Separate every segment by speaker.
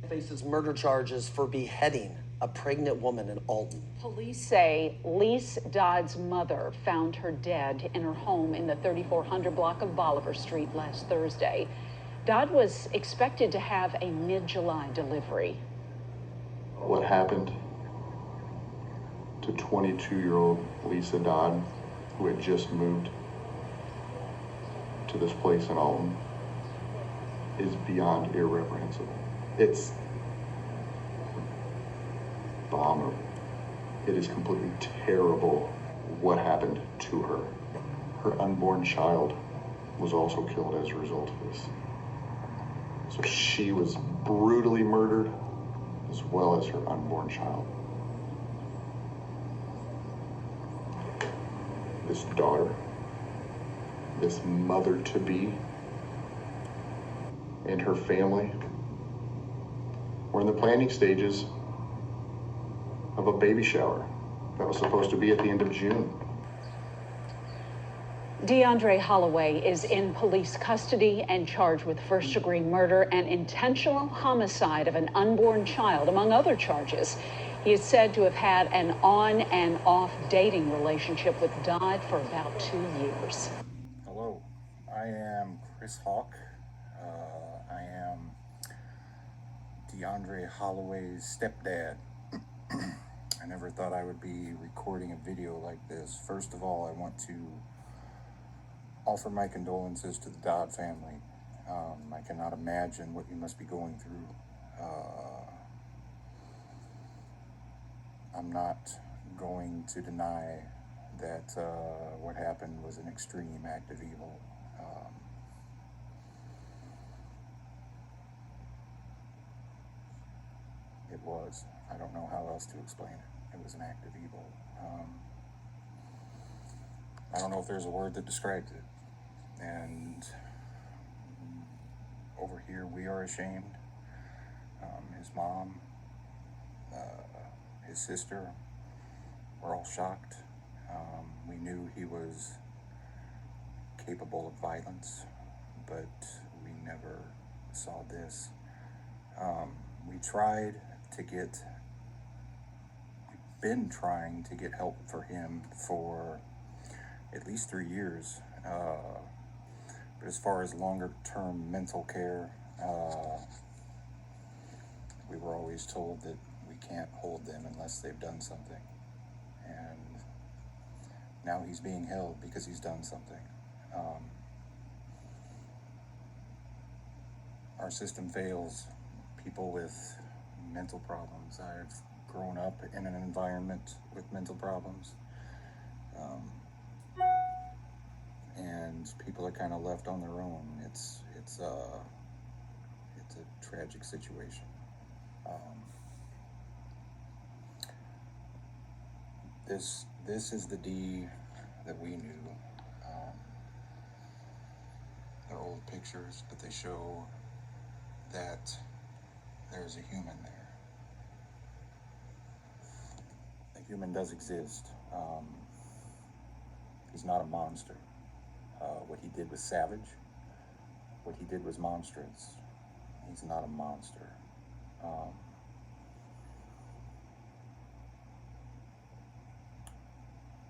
Speaker 1: Faces murder charges for beheading a pregnant woman in Alton.
Speaker 2: Police say Liese Dodd's mother found her dead in her home in the 3400 block of Bolivar Street last Thursday. Dodd was expected to have a mid-July delivery.
Speaker 3: What happened to 22-year-old Liese Dodd, who had just moved to this place in Alton, is beyond irreprehensible. It's abominable. It is completely terrible what happened to her. Her unborn child was also killed as a result of this. So she was brutally murdered, as well as her unborn child. This daughter, this mother-to-be, and her family were in the planning stages of a baby shower that was supposed to be at the end of June.
Speaker 2: DeAndre Holloway is in police custody and charged with first-degree murder and intentional homicide of an unborn child, among other charges. He is said to have had an on and off dating relationship with Dodd for about 2 years.
Speaker 4: Hello, I am Chris Hawk. I am DeAndre Holloway's stepdad. I never thought I would be recording a video like this. First of all, I want to offer my condolences to the Dodd family. I cannot imagine what you must be going through. I'm not going to deny that what happened was an extreme act of evil. It was. I don't know how else to explain it. It was an act of evil. I don't know if there's a word that describes it. And over here, we are ashamed. His mom, his sister, we're all shocked. We knew he was capable of violence, but we never saw this. We've been trying to get help for him for at least 3 years. But as far as longer term mental care, we were always told that we can't hold them unless they've done something. And now he's being held because he's done something. Our system fails people with mental problems. I've grown up in an environment with mental problems. And people are kind of left on their own. It's a tragic situation. This is the D that we knew. They're old pictures, but they show that there's a human there. A human does exist. He's not a monster. What he did was savage. What he did was monstrous. He's not a monster.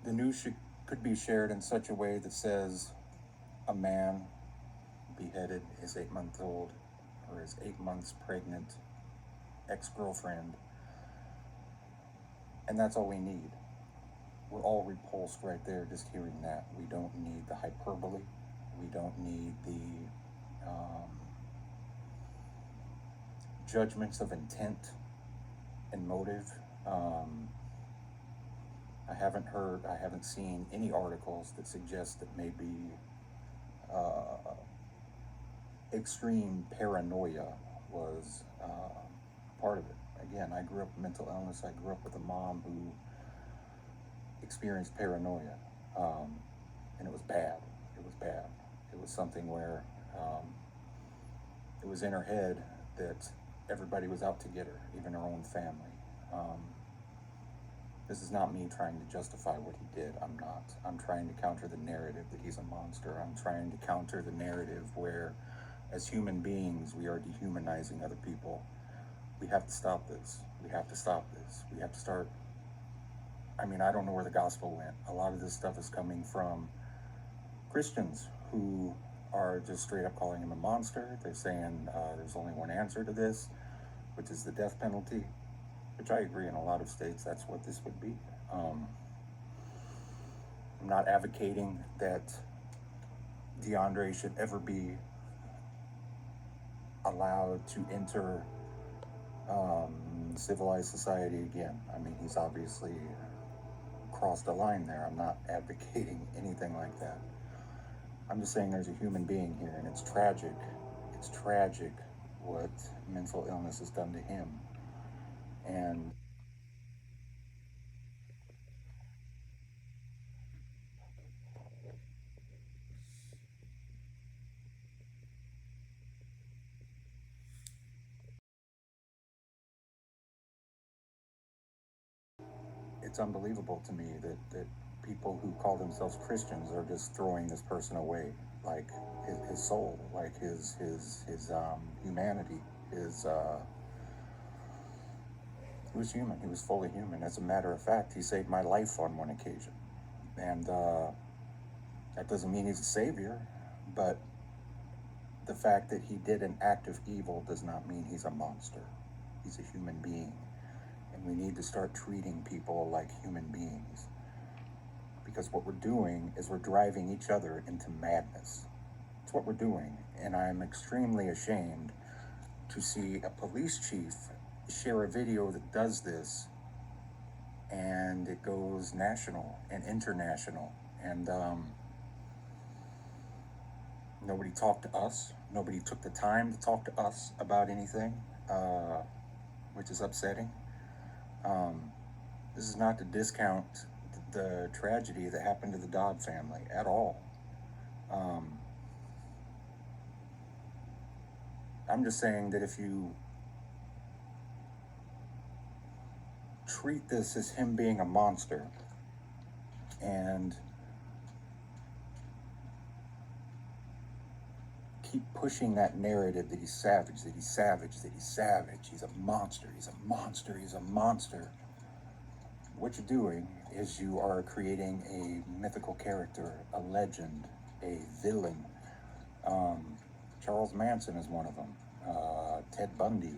Speaker 4: The news could be shared in such a way that says a man beheaded his 8-month-old or his 8 months pregnant ex-girlfriend, and that's all we need. We're all repulsed right there just hearing that. We don't need the hyperbole. We don't need the judgments of intent and motive. I haven't seen any articles that suggest that maybe extreme paranoia was part of it. Again, I grew up with mental illness. I grew up with a mom who experienced paranoia, and it was bad. It was bad. It was something where it was in her head that everybody was out to get her, even her own family. This is not me trying to justify what he did. I'm not. I'm trying to counter the narrative that he's a monster. I'm trying to counter the narrative where, as human beings, we are dehumanizing other people. We have to stop this. We have to stop this. We have to start. I mean, I don't know where the gospel went. A lot of this stuff is coming from Christians who are just straight up calling him a monster. They're saying there's only one answer to this, which is the death penalty, which I agree in a lot of states that's what this would be. I'm not advocating that DeAndre should ever be allowed to enter civilized society again. I mean, he's obviously crossed a line there. I'm not advocating anything like that. I'm just saying there's a human being here, and it's tragic. It's tragic what mental illness has done to him. And it's unbelievable to me that people who call themselves Christians are just throwing this person away, like his soul, like his humanity, he was human. He was fully human. As a matter of fact, he saved my life on one occasion, and that doesn't mean he's a savior, but the fact that he did an act of evil does not mean he's a monster. He's a human being. And we need to start treating people like human beings. Because what we're doing is we're driving each other into madness. That's what we're doing. And I'm extremely ashamed to see a police chief share a video that does this, and it goes national and international. And nobody talked to us. Nobody took the time to talk to us about anything, which is upsetting. This is not to discount the tragedy that happened to the Dobbs family at all. I'm just saying that if you treat this as him being a monster and keep pushing that narrative that he's savage, that he's savage, that he's savage, he's a monster, he's a monster, he's a monster, what you're doing is you are creating a mythical character, a legend, a villain. Charles Manson is one of them. Ted Bundy,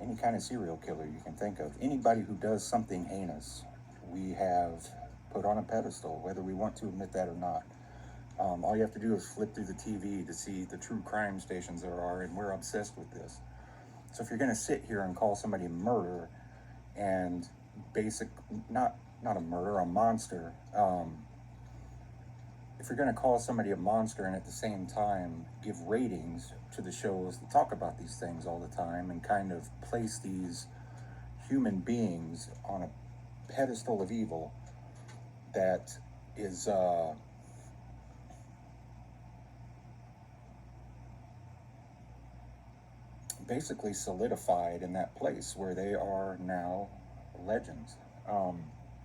Speaker 4: any kind of serial killer you can think of. Anybody who does something heinous, we have put on a pedestal, whether we want to admit that or not. All you have to do is flip through the TV to see the true crime stations there are, and we're obsessed with this. So if you're going to sit here and call somebody a murderer and not a murderer, a monster, if you're going to call somebody a monster and at the same time give ratings to the shows that talk about these things all the time and kind of place these human beings on a pedestal of evil that is basically solidified in that place where they are now legends.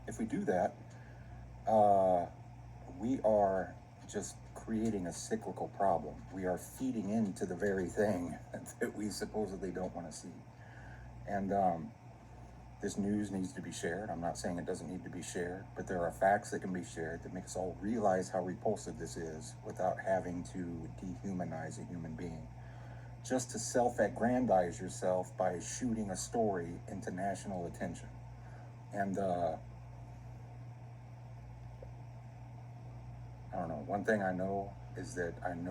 Speaker 4: If we do that, we are just creating a cyclical problem. We are feeding into the very thing that we supposedly don't want to see. And this news needs to be shared. I'm not saying it doesn't need to be shared, but there are facts that can be shared that make us all realize how repulsive this is without having to dehumanize a human being. Just to self-aggrandize yourself by shooting a story into national attention. And I don't know, one thing I know is that I'm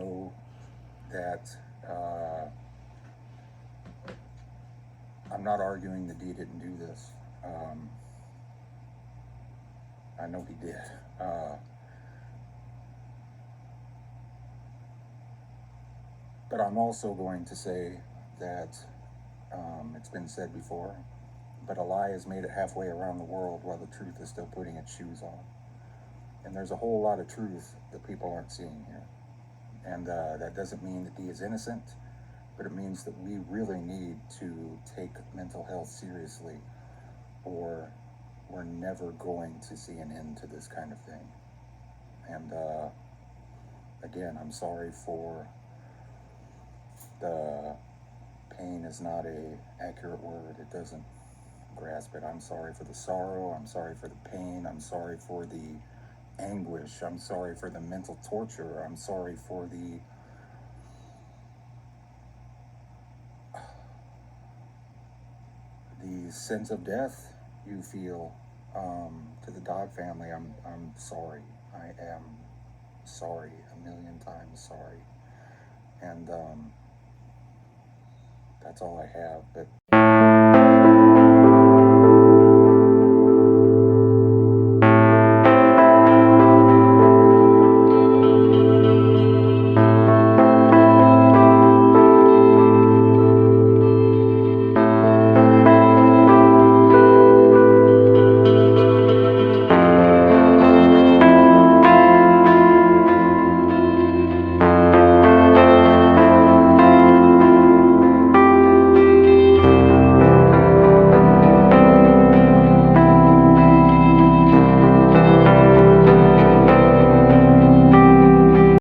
Speaker 4: not arguing that Dee didn't do this. I know he did. But I'm also going to say that it's been said before, but a lie has made it halfway around the world while the truth is still putting its shoes on. And there's a whole lot of truth that people aren't seeing here. And that doesn't mean that Dee is innocent, but it means that we really need to take mental health seriously, or we're never going to see an end to this kind of thing. And again, I'm sorry for the pain is not a accurate word. It doesn't grasp it. I'm sorry for the sorrow. I'm sorry for the pain. I'm sorry for the anguish. I'm sorry for the mental torture. I'm sorry for the sense of death you feel to the Dodd family. I'm sorry. I am sorry, a million times sorry. And that's all I have. But